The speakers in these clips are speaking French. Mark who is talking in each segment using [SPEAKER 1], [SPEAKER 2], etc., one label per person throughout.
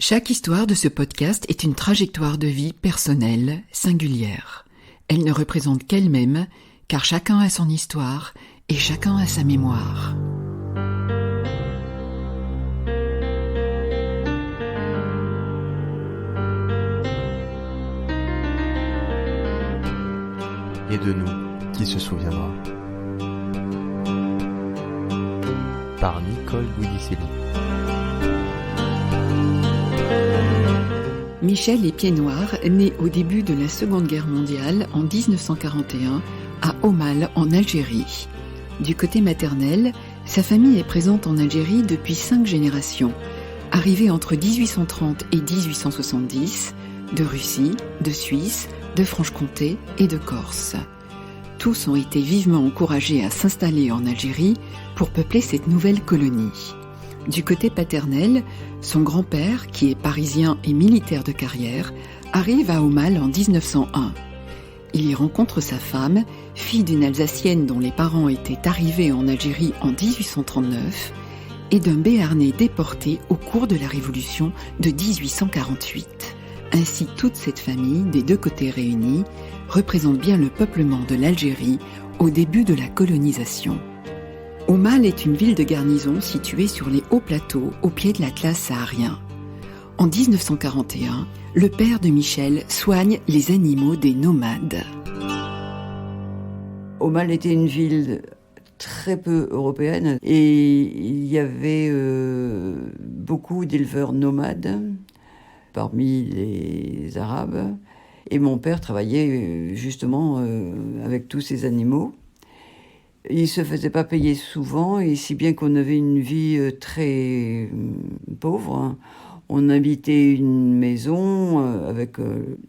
[SPEAKER 1] Chaque histoire de ce podcast est une trajectoire de vie personnelle, singulière. Elle ne représente qu'elle-même, car chacun a son histoire et chacun a sa mémoire.
[SPEAKER 2] Et de nous, qui se souviendra? Par Nicole Guidicelli.
[SPEAKER 1] Michel est pied-noir, né au début de la Seconde Guerre mondiale en 1941 à Aumale en Algérie. Du côté maternel, sa famille est présente en Algérie depuis 5 générations, arrivée entre 1830 et 1870, de Russie, de Suisse, de Franche-Comté et de Corse. Tous ont été vivement encouragés à s'installer en Algérie pour peupler cette nouvelle colonie. Du côté paternel, son grand-père, qui est parisien et militaire de carrière, arrive à Aumale en 1901. Il y rencontre sa femme, fille d'une Alsacienne dont les parents étaient arrivés en Algérie en 1839, et d'un Béarnais déporté au cours de la Révolution de 1848. Ainsi, toute cette famille, des deux côtés réunis, représente bien le peuplement de l'Algérie au début de la colonisation. Aumale est une ville de garnison située sur les hauts plateaux au pied de l'Atlas saharien. En 1941, le père de Michel soigne les animaux des nomades.
[SPEAKER 3] Aumale était une ville très peu européenne et il y avait beaucoup d'éleveurs nomades parmi les Arabes. Et mon père travaillait justement avec tous ces animaux. Il ne se faisait pas payer souvent, et si bien qu'on avait une vie très pauvre. On habitait une maison avec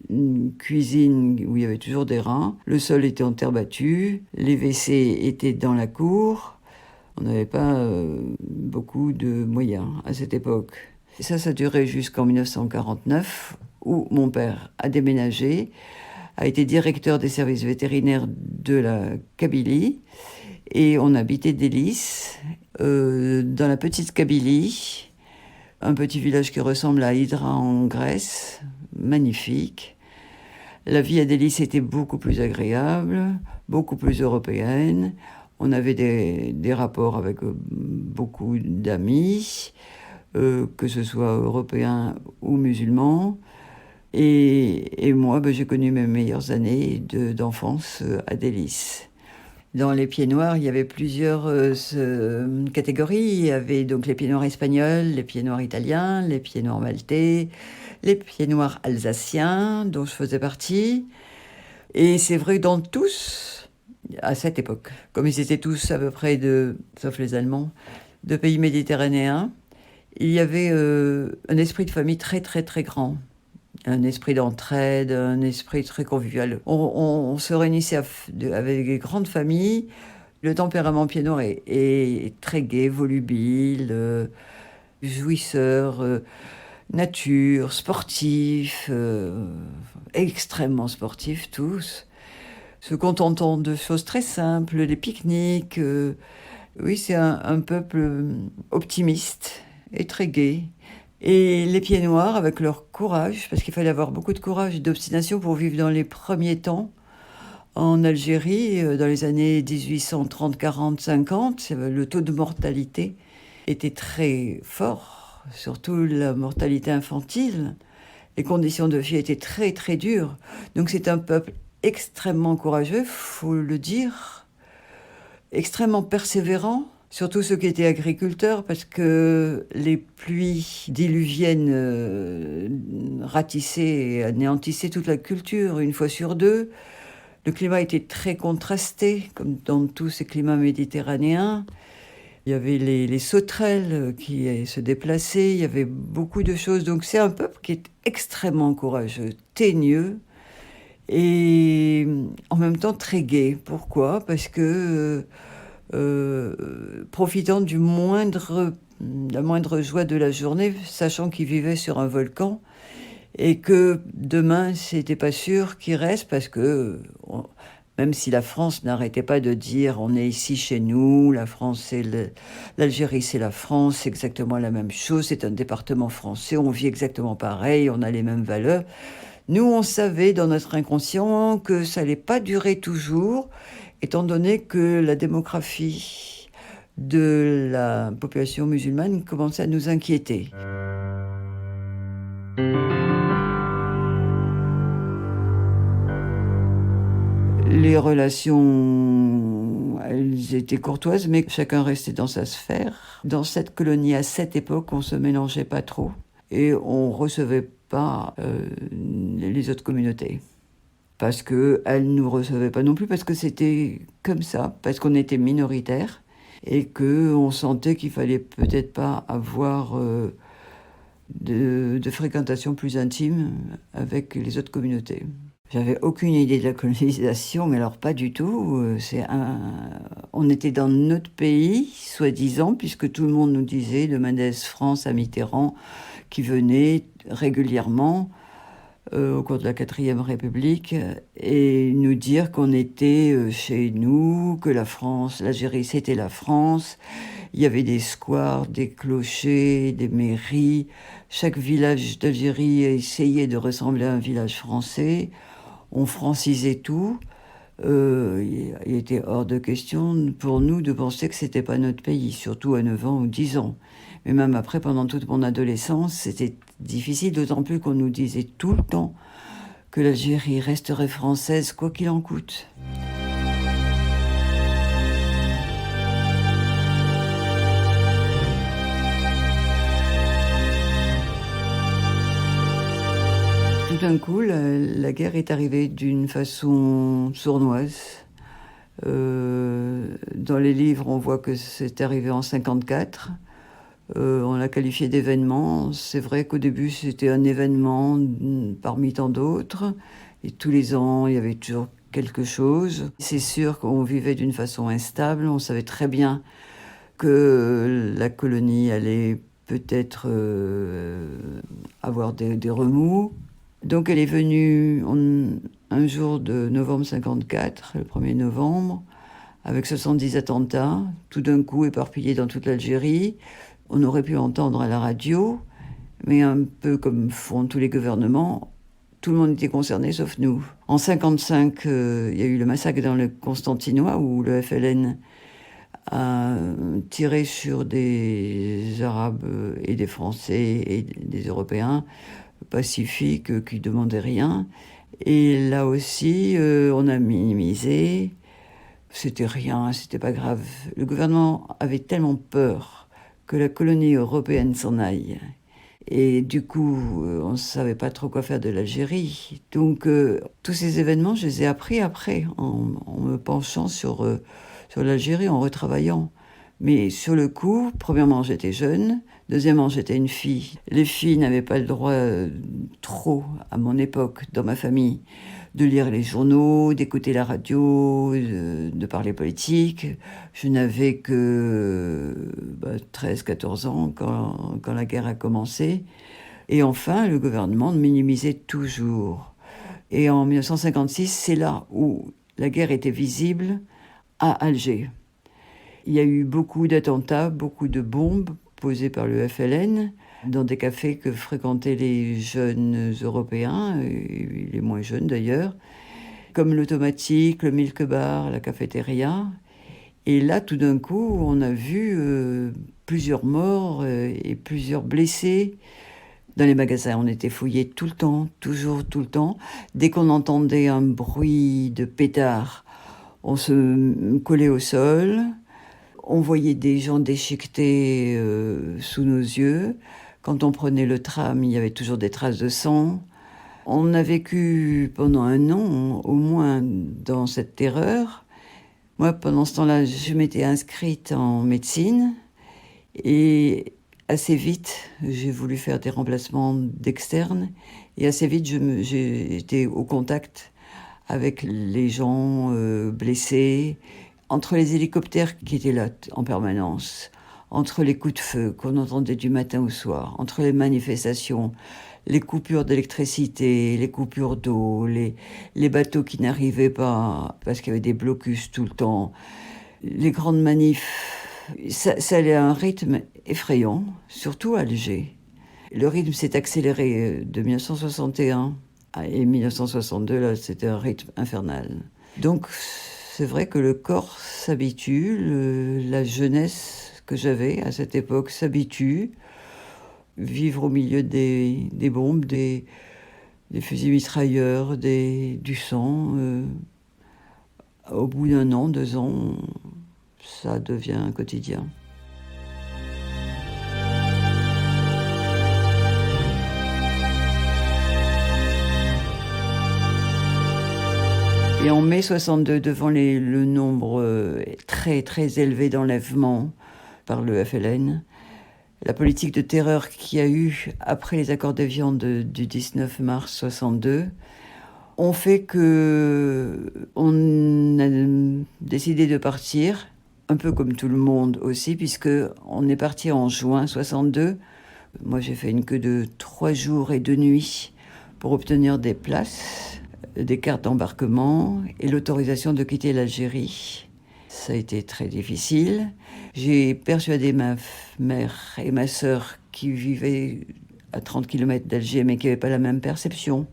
[SPEAKER 3] une cuisine où il y avait toujours des rats. Le sol était en terre battue, les WC étaient dans la cour. On n'avait pas beaucoup de moyens à cette époque. Et ça a duré jusqu'en 1949, où mon père a déménagé, a été directeur des services vétérinaires de la Kabylie. Et on habitait Délices, dans la petite Kabylie, un petit village qui ressemble à Hydra en Grèce, magnifique. La vie à Délices était beaucoup plus agréable, beaucoup plus européenne. On avait des rapports avec beaucoup d'amis, que ce soit européens ou musulmans. Et moi, j'ai connu mes meilleures années d'enfance à Délices. Dans les pieds noirs, il y avait plusieurs catégories. Il y avait donc les pieds noirs espagnols, les pieds noirs italiens, les pieds noirs maltais, les pieds noirs alsaciens, dont je faisais partie. Et c'est vrai dans tous, à cette époque, comme ils étaient tous à peu près, sauf les Allemands, de pays méditerranéens, il y avait un esprit de famille très très très grand. Un esprit d'entraide, un esprit très convivial. On se réunissait avec des grandes familles. Le tempérament pied-noir est très gai, volubile, jouisseur, nature, sportif, extrêmement sportifs tous, se contentant de choses très simples, les pique-niques. Oui, c'est un peuple optimiste et très gai. Et les pieds noirs, avec leur courage, parce qu'il fallait avoir beaucoup de courage et d'obstination pour vivre dans les premiers temps en Algérie, dans les années 1830, 40, 50, le taux de mortalité était très fort, surtout la mortalité infantile. Les conditions de vie étaient très très dures. Donc c'est un peuple extrêmement courageux, faut le dire, extrêmement persévérant. Surtout ceux qui étaient agriculteurs, parce que les pluies diluviennes ratissaient et anéantissaient toute la culture une fois sur deux. Le climat était très contrasté, comme dans tous ces climats méditerranéens. Il y avait les sauterelles qui se déplaçaient, il y avait beaucoup de choses. Donc c'est un peuple qui est extrêmement courageux, teigneux, et en même temps très gai. Pourquoi ? Parce que... profitant de la moindre joie de la journée, sachant qu'il vivait sur un volcan et que demain, c'était pas sûr qu'il reste parce que Même si la France n'arrêtait pas de dire on est ici chez nous, la France c'est l'Algérie c'est la France, c'est exactement la même chose, c'est un département français, on vit exactement pareil, on a les mêmes valeurs. Nous on savait dans notre inconscient que ça n'allait pas durer toujours, étant donné que la démographie de la population musulmane commençait à nous inquiéter. Les relations, elles étaient courtoises, mais chacun restait dans sa sphère. Dans cette colonie, à cette époque, on se mélangeait pas trop et on recevait pas les autres communautés. Parce qu'elles nous recevaient pas non plus, parce que c'était comme ça, parce qu'on était minoritaires et qu'on sentait qu'il fallait peut-être pas avoir de fréquentation plus intime avec les autres communautés. J'avais aucune idée de la colonisation, mais alors pas du tout. On était dans notre pays, soi-disant, puisque tout le monde nous disait, de Mendès France à Mitterrand, qui venait régulièrement au cours de la 4e République, et nous dire qu'on était chez nous, que la France, l'Algérie, c'était la France. Il y avait des squares, des clochers, des mairies. Chaque village d'Algérie essayait de ressembler à un village français. On francisait tout. Il était hors de question pour nous de penser que c'était pas notre pays, surtout à 9 ans ou 10 ans. Mais même après, pendant toute mon adolescence, c'était difficile, d'autant plus qu'on nous disait tout le temps que l'Algérie resterait française, quoi qu'il en coûte. Tout d'un coup, la guerre est arrivée d'une façon sournoise. Dans les livres, on voit que c'est arrivé en 1954. On l'a qualifié d'événement. C'est vrai qu'au début, c'était un événement parmi tant d'autres. Et tous les ans, il y avait toujours quelque chose. C'est sûr qu'on vivait d'une façon instable. On savait très bien que la colonie allait peut-être avoir des remous. Donc elle est venue un jour de novembre 1954, le 1er novembre, avec 70 attentats, tout d'un coup éparpillés dans toute l'Algérie. On aurait pu entendre à la radio, mais un peu comme font tous les gouvernements, tout le monde était concerné sauf nous. En 1955, il y a eu le massacre dans le Constantinois où le FLN a tiré sur des Arabes et des Français et des Européens pacifiques qui ne demandaient rien. Et là aussi, on a minimisé. C'était rien, c'était pas grave. Le gouvernement avait tellement peur que la colonie européenne s'en aille. Et du coup, on ne savait pas trop quoi faire de l'Algérie. Donc, tous ces événements, je les ai appris après, en me penchant sur l'Algérie, en retravaillant. Mais sur le coup, premièrement, j'étais jeune. Deuxièmement, j'étais une fille. Les filles n'avaient pas le droit trop, à mon époque, dans ma famille, de lire les journaux, d'écouter la radio, de parler politique. Je n'avais que 13-14 ans quand la guerre a commencé. Et enfin, le gouvernement minimisait toujours. Et en 1956, c'est là où la guerre était visible, à Alger. Il y a eu beaucoup d'attentats, beaucoup de bombes posées par le FLN dans des cafés que fréquentaient les jeunes Européens, et les moins jeunes d'ailleurs, comme l'Automatique, le Milk Bar, la cafétéria. Et là, tout d'un coup, on a vu plusieurs morts et plusieurs blessés. Dans les magasins, on était fouillés tout le temps, toujours tout le temps. Dès qu'on entendait un bruit de pétard, on se collait au sol. On voyait des gens déchiquetés sous nos yeux. Quand on prenait le tram, il y avait toujours des traces de sang. On a vécu pendant 1 an, au moins, dans cette terreur. Moi, pendant ce temps-là, je m'étais inscrite en médecine. Et assez vite, j'ai voulu faire des remplacements d'externes. Et assez vite, j'ai été au contact avec les gens blessés, entre les hélicoptères qui étaient là en permanence, entre les coups de feu qu'on entendait du matin au soir, entre les manifestations, les coupures d'électricité, les coupures d'eau, les bateaux qui n'arrivaient pas parce qu'il y avait des blocus tout le temps, les grandes manifs, ça allait à un rythme effrayant, surtout à Alger. Le rythme s'est accéléré de 1961 et 1962, là, c'était un rythme infernal. Donc, c'est vrai que le corps s'habitue, la jeunesse que j'avais à cette époque s'habitue. Vivre au milieu des bombes, des fusils mitrailleurs, du sang. Au bout d'un an, 2 ans, ça devient un quotidien. Et en mai 62, devant le nombre très très élevé d'enlèvements par le FLN, la politique de terreur qu'il y a eu après les accords d'Évian du 19 mars 62 ont fait que on a décidé de partir, un peu comme tout le monde aussi, puisque on est parti en juin 62. Moi, j'ai fait une queue de 3 jours et 2 nuits pour obtenir des places, des cartes d'embarquement et l'autorisation de quitter l'Algérie. Ça a été très difficile. J'ai persuadé ma mère et ma sœur qui vivaient à 30 km d'Alger, mais qui n'avaient pas la même perception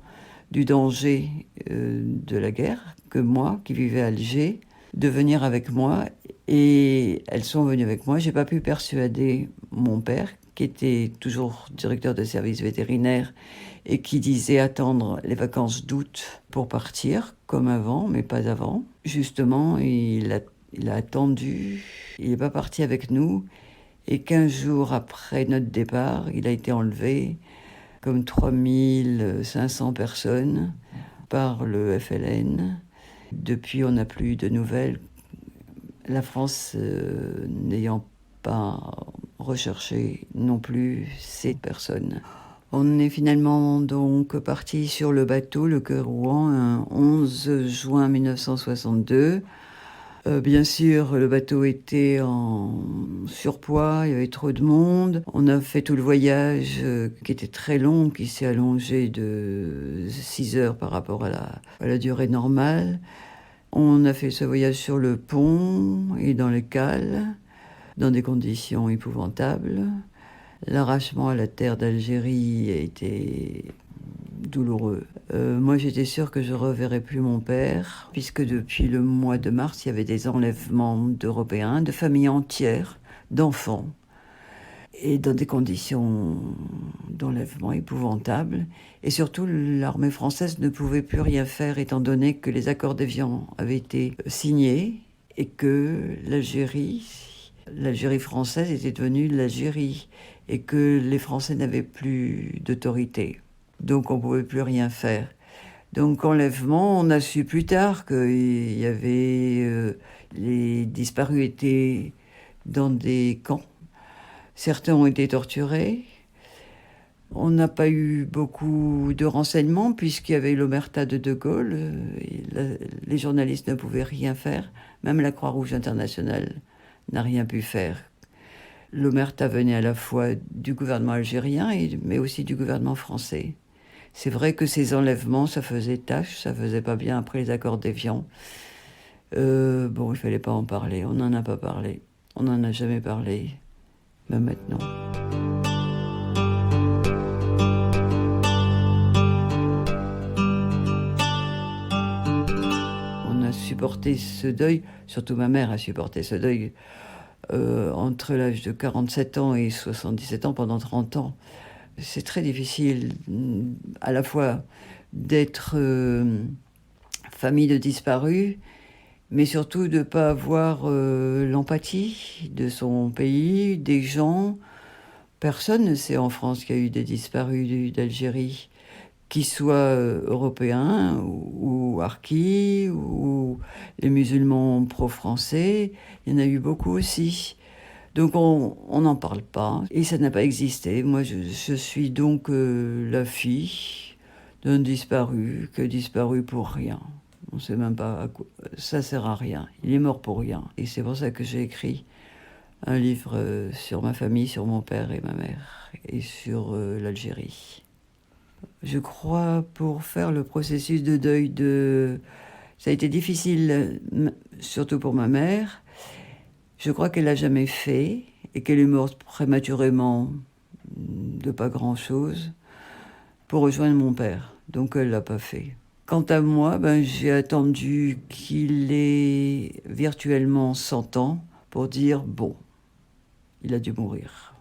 [SPEAKER 3] du danger de la guerre que moi, qui vivais à Alger, de venir avec moi. Et elles sont venues avec moi. J'ai pas pu persuader mon père, qui était toujours directeur de service vétérinaire et qui disait attendre les vacances d'août pour partir, comme avant, mais pas avant. Justement, il a attendu, il n'est pas parti avec nous. Et 15 jours après notre départ, il a été enlevé comme 3500 personnes par le FLN. Depuis, on n'a plus de nouvelles. La France n'ayant pas recherché non plus ces personnes. On est finalement donc parti sur le bateau, le Cœur Rouen, un 11 juin 1962. Bien sûr, le bateau était en surpoids, il y avait trop de monde. On a fait tout le voyage qui était très long, qui s'est allongé de 6 heures par rapport à la durée normale. On a fait ce voyage sur le pont et dans les cales, dans des conditions épouvantables. L'arrachement à la terre d'Algérie a été douloureux. Moi, j'étais sûre que je ne reverrais plus mon père, puisque depuis le mois de mars, il y avait des enlèvements d'Européens, de familles entières, d'enfants, et dans des conditions d'enlèvement épouvantables. Et surtout, l'armée française ne pouvait plus rien faire, étant donné que les accords d'Évian avaient été signés et que l'Algérie française était devenue l'Algérie, et que les Français n'avaient plus d'autorité. Donc on ne pouvait plus rien faire. Donc enlèvement, on a su plus tard qu'il y avait... les disparus étaient dans des camps. Certains ont été torturés. On n'a pas eu beaucoup de renseignements puisqu'il y avait l'omerta de Gaulle. Les journalistes ne pouvaient rien faire. Même la Croix-Rouge internationale n'a rien pu faire. L'omerta venait à la fois du gouvernement algérien, mais aussi du gouvernement français. C'est vrai que ces enlèvements, ça faisait tâche, ça faisait pas bien après les accords d'Évian. Bon, il fallait pas en parler, on n'en a pas parlé. On n'en a jamais parlé, même maintenant. On a supporté ce deuil, surtout ma mère a supporté ce deuil, entre l'âge de 47 ans et 77 ans pendant 30 ans. C'est très difficile à la fois d'être famille de disparus, mais surtout de ne pas avoir l'empathie de son pays, des gens. Personne ne sait en France qu'il y a eu des disparus d'Algérie, qu'ils soient européens ou harkis ou les musulmans pro-français. Il y en a eu beaucoup aussi. Donc on n'en parle pas et ça n'a pas existé. Moi je suis donc la fille d'un disparu, qui a disparu pour rien. On ne sait même pas à quoi. Ça sert à rien. Il est mort pour rien. Et c'est pour ça que j'ai écrit un livre sur ma famille, sur mon père et ma mère, et sur l'Algérie. Je crois pour faire le processus de deuil ça a été difficile, surtout pour ma mère. Je crois qu'elle l'a jamais fait et qu'elle est morte prématurément de pas grand-chose pour rejoindre mon père. Donc elle l'a pas fait. Quant à moi, j'ai attendu qu'il ait virtuellement 100 ans pour dire bon, il a dû mourir.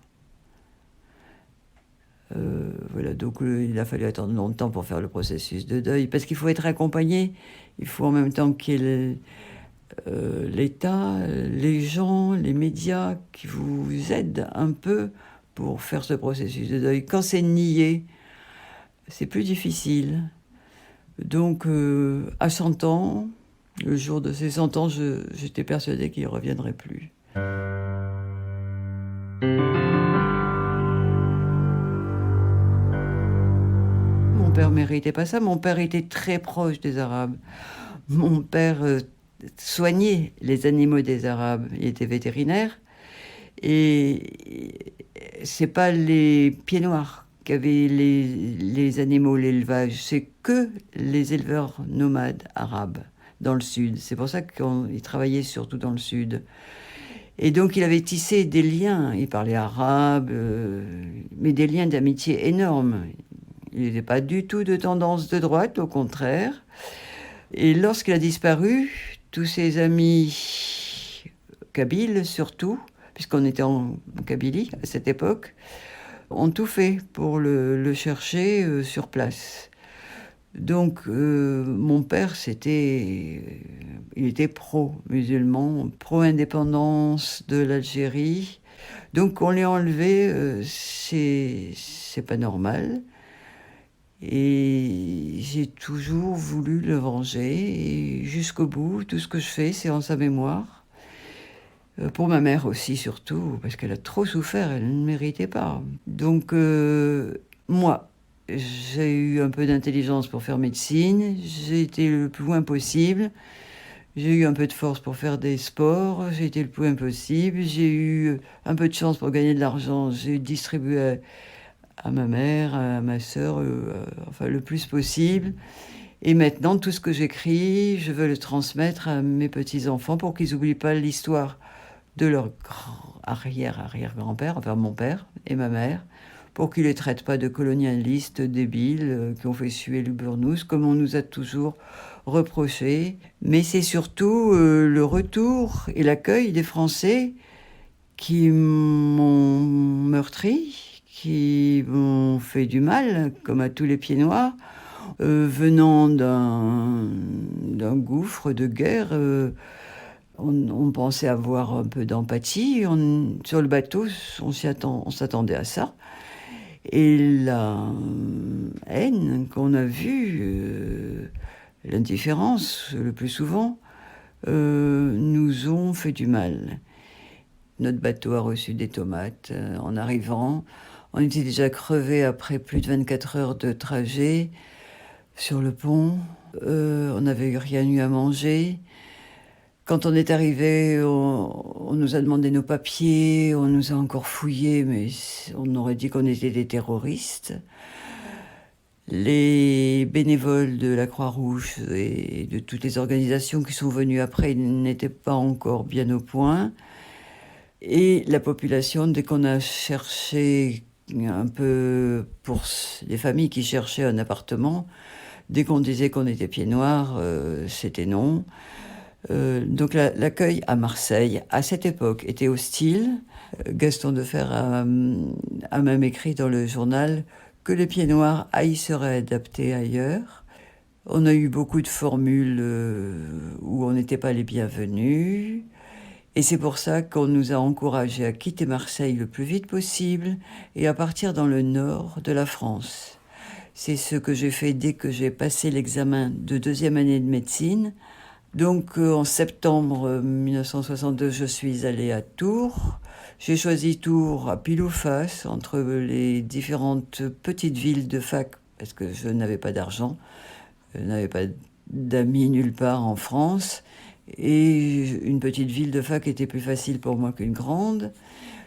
[SPEAKER 3] Voilà, donc il a fallu attendre longtemps pour faire le processus de deuil, parce qu'il faut être accompagné, il faut en même temps qu'il y ait l'État, les gens, les médias qui vous aident un peu pour faire ce processus de deuil. Quand c'est nié, c'est plus difficile. Donc à 100 ans, le jour de ses 100 ans, j'étais persuadée qu'il ne reviendrait plus. Mon père méritait pas ça. Mon père était très proche des Arabes. Mon père soignait les animaux des Arabes. Il était vétérinaire. Et c'est pas les pieds noirs qui avaient les animaux, l'élevage. C'est que les éleveurs nomades arabes dans le sud. C'est pour ça qu'il travaillait surtout dans le sud. Et donc il avait tissé des liens. Il parlait arabe, mais des liens d'amitié énormes. Il n'était pas du tout de tendance de droite, au contraire. Et lorsqu'il a disparu, tous ses amis kabyles surtout, puisqu'on était en Kabylie à cette époque, ont tout fait pour le chercher sur place. Donc mon père, il était pro-musulman, pro-indépendance de l'Algérie. Donc on l'ait enlevé, c'est pas normal. Et j'ai toujours voulu le venger, et jusqu'au bout, tout ce que je fais, c'est en sa mémoire. Pour ma mère aussi, surtout, parce qu'elle a trop souffert, elle ne méritait pas. Donc, moi, j'ai eu un peu d'intelligence pour faire médecine, j'ai été le plus loin possible, j'ai eu un peu de force pour faire des sports, j'ai été le plus loin possible, j'ai eu un peu de chance pour gagner de l'argent, j'ai distribué à ma mère, à ma sœur, enfin le plus possible. Et maintenant, tout ce que j'écris, je veux le transmettre à mes petits-enfants pour qu'ils n'oublient pas l'histoire de leur arrière-arrière-grand-père, enfin mon père et ma mère, pour qu'ils ne les traitent pas de colonialistes débiles qui ont fait suer le burnous, comme on nous a toujours reproché. Mais c'est surtout le retour et l'accueil des Français qui m'ont meurtri, qui m'ont fait du mal, comme à tous les pieds noirs, venant d'un gouffre de guerre. On pensait avoir un peu d'empathie. Sur le bateau, on s'attendait à ça. Et la haine qu'on a vue, l'indifférence le plus souvent, nous ont fait du mal. Notre bateau a reçu des tomates en arrivant. On était déjà crevés après plus de 24 heures de trajet sur le pont. On n'avait rien eu à manger. Quand on est arrivé, on nous a demandé nos papiers, on nous a encore fouillés, mais on aurait dit qu'on était des terroristes. Les bénévoles de la Croix-Rouge et de toutes les organisations qui sont venues après n'étaient pas encore bien au point. Et la population, dès qu'on a cherché un peu pour les familles qui cherchaient un appartement, dès qu'on disait qu'on était pieds noirs, c'était non. Donc l'accueil à Marseille, à cette époque, était hostile. Gaston Defferre a même écrit dans le journal que les pieds noirs seraient adaptés ailleurs. On a eu beaucoup de formules où on n'était pas les bienvenus. Et c'est pour ça qu'on nous a encouragés à quitter Marseille le plus vite possible et à partir dans le nord de la France. C'est ce que j'ai fait dès que j'ai passé l'examen de 2e année de médecine. Donc en septembre 1962, je suis allée à Tours. J'ai choisi Tours à pile ou face entre les différentes petites villes de fac parce que je n'avais pas d'argent, je n'avais pas d'amis nulle part en France. Et une petite ville de fac était plus facile pour moi qu'une grande.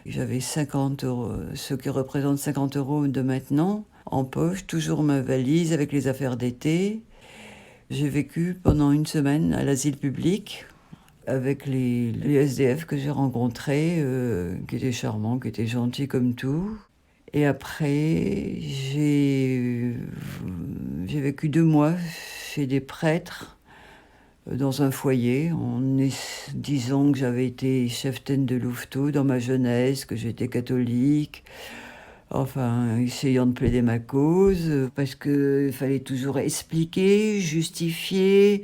[SPEAKER 3] J'avais 50 euros, ce qui représente 50 euros de maintenant, en poche, toujours ma valise avec les affaires d'été. J'ai vécu pendant une semaine à l'asile public avec les SDF que j'ai rencontrés, qui étaient charmants, qui étaient gentils comme tout. Et après, j'ai vécu 2 mois chez des prêtres dans un foyer, en disant que j'avais été cheftaine de louveteau dans ma jeunesse, que j'étais catholique, enfin, essayant de plaider ma cause, parce qu'il fallait toujours expliquer, justifier,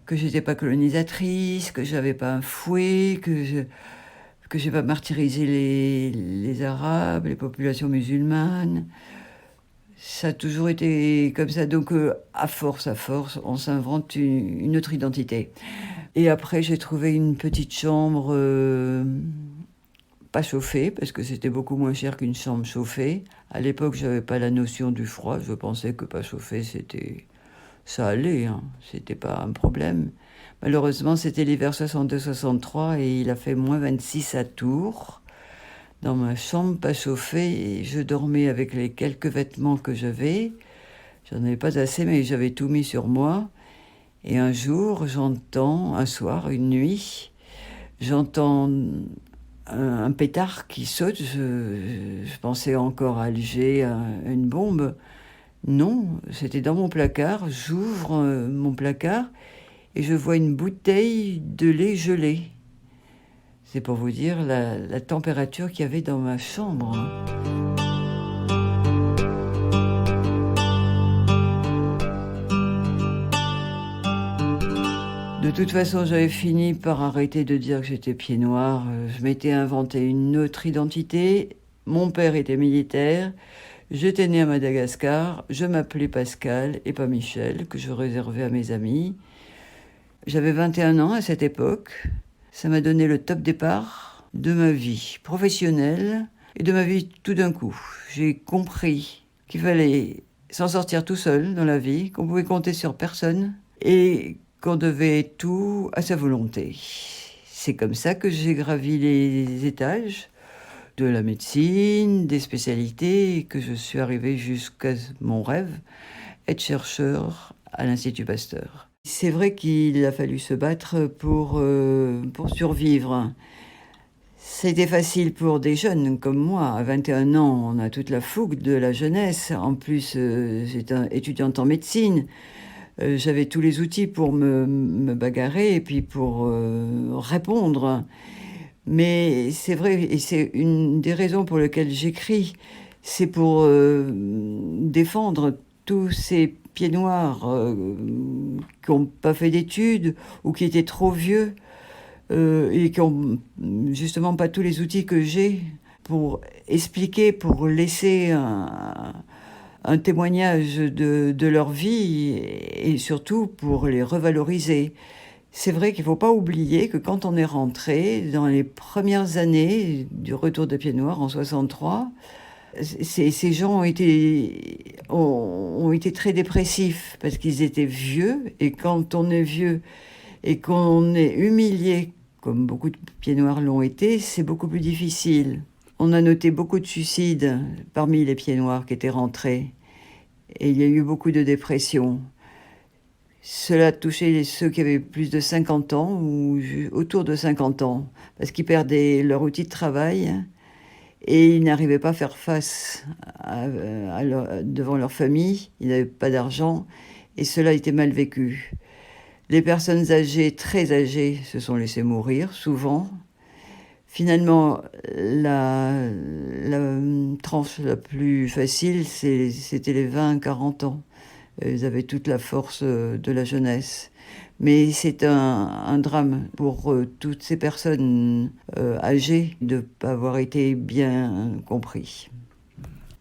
[SPEAKER 3] que j'étais pas colonisatrice, que j'avais pas un fouet, que j'ai pas martyrisé les Arabes, les populations musulmanes. Ça a toujours été comme ça. Donc, à force, on s'invente une autre identité. Et après, j'ai trouvé une petite chambre pas chauffée, parce que c'était beaucoup moins cher qu'une chambre chauffée. À l'époque, je n'avais pas la notion du froid. Je pensais que pas chauffé, ça allait, hein. C'était pas un problème. Malheureusement, c'était l'hiver 62-63 et il a fait moins 26 à Tours. Dans ma chambre, pas chauffée, et je dormais avec les quelques vêtements que j'avais. J'en avais pas assez, mais j'avais tout mis sur moi. Et un jour, un soir, une nuit, j'entends un pétard qui saute. Je pensais encore à Alger, à une bombe. Non, c'était dans mon placard. J'ouvre mon placard et je vois une bouteille de lait gelé. C'est pour vous dire la température qu'il y avait dans ma chambre. De toute façon, j'avais fini par arrêter de dire que j'étais pied noir. Je m'étais inventé une autre identité. Mon père était militaire. J'étais né à Madagascar. Je m'appelais Pascal et pas Michel, que je réservais à mes amis. J'avais 21 ans à cette époque. Ça m'a donné le top départ de ma vie professionnelle et de ma vie tout d'un coup. J'ai compris qu'il fallait s'en sortir tout seul dans la vie, qu'on pouvait compter sur personne et qu'on devait tout à sa volonté. C'est comme ça que j'ai gravi les étages de la médecine, des spécialités, et que je suis arrivé jusqu'à mon rêve, être chercheur à l'Institut Pasteur. C'est vrai qu'il a fallu se battre pour survivre. C'était facile pour des jeunes comme moi. À 21 ans, on a toute la fougue de la jeunesse. En plus, j'étais étudiante en médecine. J'avais tous les outils pour me bagarrer et puis pour répondre. Mais c'est vrai, et c'est une des raisons pour lesquelles j'écris, c'est pour défendre tous ces pieds noirs qui n'ont pas fait d'études ou qui étaient trop vieux et qui n'ont justement pas tous les outils que j'ai pour expliquer, pour laisser un témoignage de leur vie et surtout pour les revaloriser. C'est vrai qu'il ne faut pas oublier que quand on est rentré, dans les premières années du retour de Pieds Noirs en 63, ces gens ont été très dépressifs parce qu'ils étaient vieux. Et quand on est vieux et qu'on est humilié, comme beaucoup de Pieds Noirs l'ont été, c'est beaucoup plus difficile. On a noté beaucoup de suicides parmi les Pieds Noirs qui étaient rentrés. Et il y a eu beaucoup de dépression. Cela touchait ceux qui avaient plus de 50 ans ou autour de 50 ans, parce qu'ils perdaient leur outil de travail et ils n'arrivaient pas à faire face devant leur famille, ils n'avaient pas d'argent et cela était mal vécu. Les personnes âgées, très âgées, se sont laissées mourir, souvent. Finalement, la tranche la plus facile, c'était les 20-40 ans. Ils avaient toute la force de la jeunesse. Mais c'est un drame pour toutes ces personnes âgées de ne pas avoir été bien compris.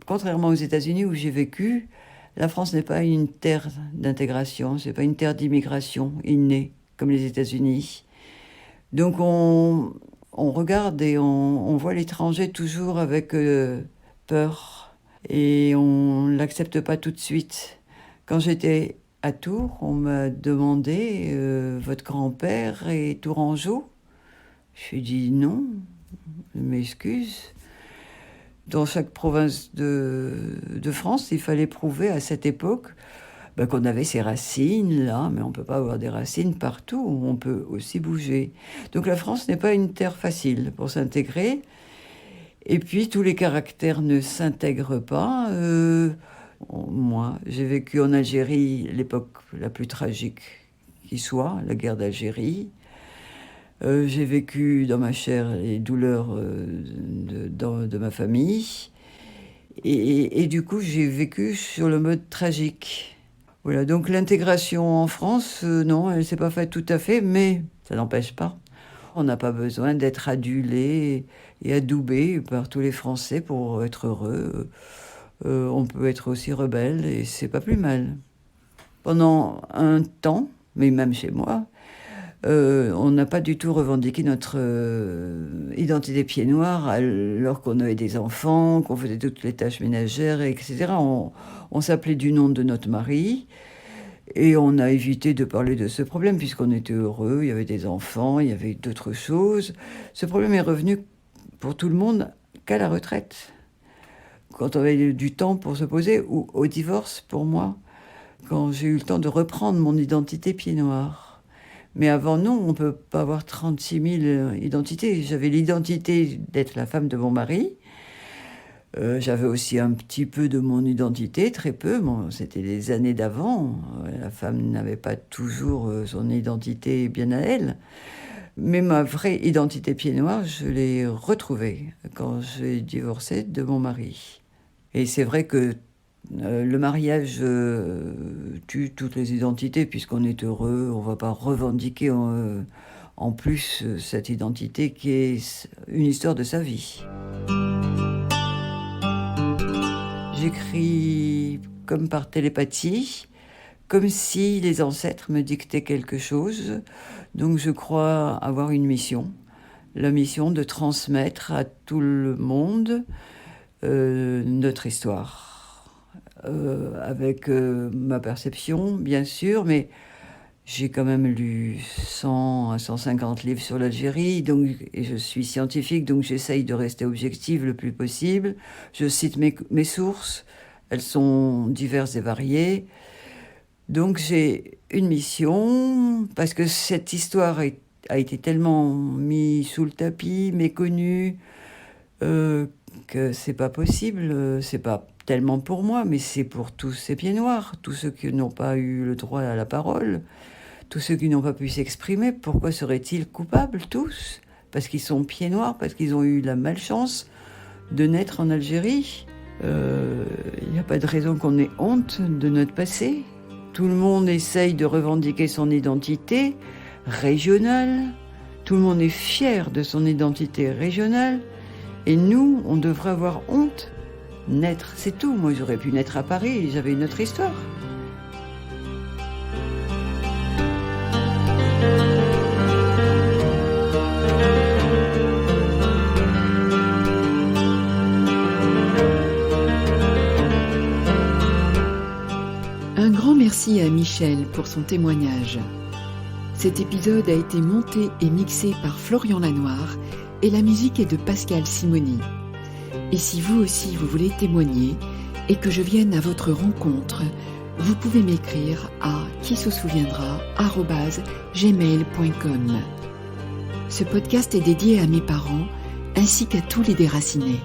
[SPEAKER 3] Contrairement aux États-Unis où j'ai vécu, la France n'est pas une terre d'intégration, c'est pas une terre d'immigration innée comme les États-Unis. Donc on regarde et on voit l'étranger toujours avec peur et on ne l'accepte pas tout de suite. Quand j'étais à Tours, on m'a demandé votre grand-père est tourangeau. Je lui ai dit non, je m'excuse. Dans chaque province de France, il fallait prouver à cette époque qu'on avait ses racines là, mais on ne peut pas avoir des racines partout, on peut aussi bouger. Donc la France n'est pas une terre facile pour s'intégrer. Et puis tous les caractères ne s'intègrent pas. Moi, j'ai vécu en Algérie l'époque la plus tragique qui soit, la guerre d'Algérie. J'ai vécu dans ma chair les douleurs de ma famille. Et du coup, j'ai vécu sur le mode tragique. Voilà, donc l'intégration en France, non, elle ne s'est pas faite tout à fait, mais ça n'empêche pas. On n'a pas besoin d'être adulé et adoubé par tous les Français pour être heureux. On peut être aussi rebelle et c'est pas plus mal. Pendant un temps, mais même chez moi, on n'a pas du tout revendiqué notre identité pied noir alors qu'on avait des enfants, qu'on faisait toutes les tâches ménagères, etc. On s'appelait du nom de notre mari et on a évité de parler de ce problème puisqu'on était heureux, il y avait des enfants, il y avait d'autres choses. Ce problème est revenu pour tout le monde qu'à la retraite. Quand on avait du temps pour se poser, ou au divorce pour moi, quand j'ai eu le temps de reprendre mon identité pied noir. Mais avant, non, on ne peut pas avoir 36 000 identités. J'avais l'identité d'être la femme de mon mari. J'avais aussi un petit peu de mon identité, très peu. Bon, c'était des années d'avant. La femme n'avait pas toujours son identité bien à elle. Mais ma vraie identité pied noir, je l'ai retrouvée quand j'ai divorcé de mon mari. Et c'est vrai que le mariage tue toutes les identités, puisqu'on est heureux, on ne va pas revendiquer en plus cette identité qui est une histoire de sa vie. J'écris comme par télépathie, comme si les ancêtres me dictaient quelque chose. Donc je crois avoir une mission, la mission de transmettre à tout le monde notre histoire. Avec ma perception, bien sûr, mais j'ai quand même lu 100 à 150 livres sur l'Algérie, et je suis scientifique, donc j'essaye de rester objective le plus possible. Je cite mes sources, elles sont diverses et variées. Donc j'ai une mission, parce que cette histoire a été tellement mise sous le tapis, méconnue, que c'est pas possible, c'est pas tellement pour moi, mais c'est pour tous ces pieds noirs, tous ceux qui n'ont pas eu le droit à la parole, tous ceux qui n'ont pas pu s'exprimer. Pourquoi seraient-ils coupables tous ? Parce qu'ils sont pieds noirs, parce qu'ils ont eu la malchance de naître en Algérie. Il n'y a pas de raison qu'on ait honte de notre passé. Tout le monde essaye de revendiquer son identité régionale. Tout le monde est fier de son identité régionale. Et nous, on devrait avoir honte. Naître, c'est tout. Moi, j'aurais pu naître à Paris, j'avais une autre histoire.
[SPEAKER 1] Un grand merci à Michel pour son témoignage. Cet épisode a été monté et mixé par Florian Lanoir et la musique est de Pascal Simoni. Et si vous aussi vous voulez témoigner et que je vienne à votre rencontre, vous pouvez m'écrire à quisesousouviendra@gmail.com. Ce podcast est dédié à mes parents ainsi qu'à tous les déracinés.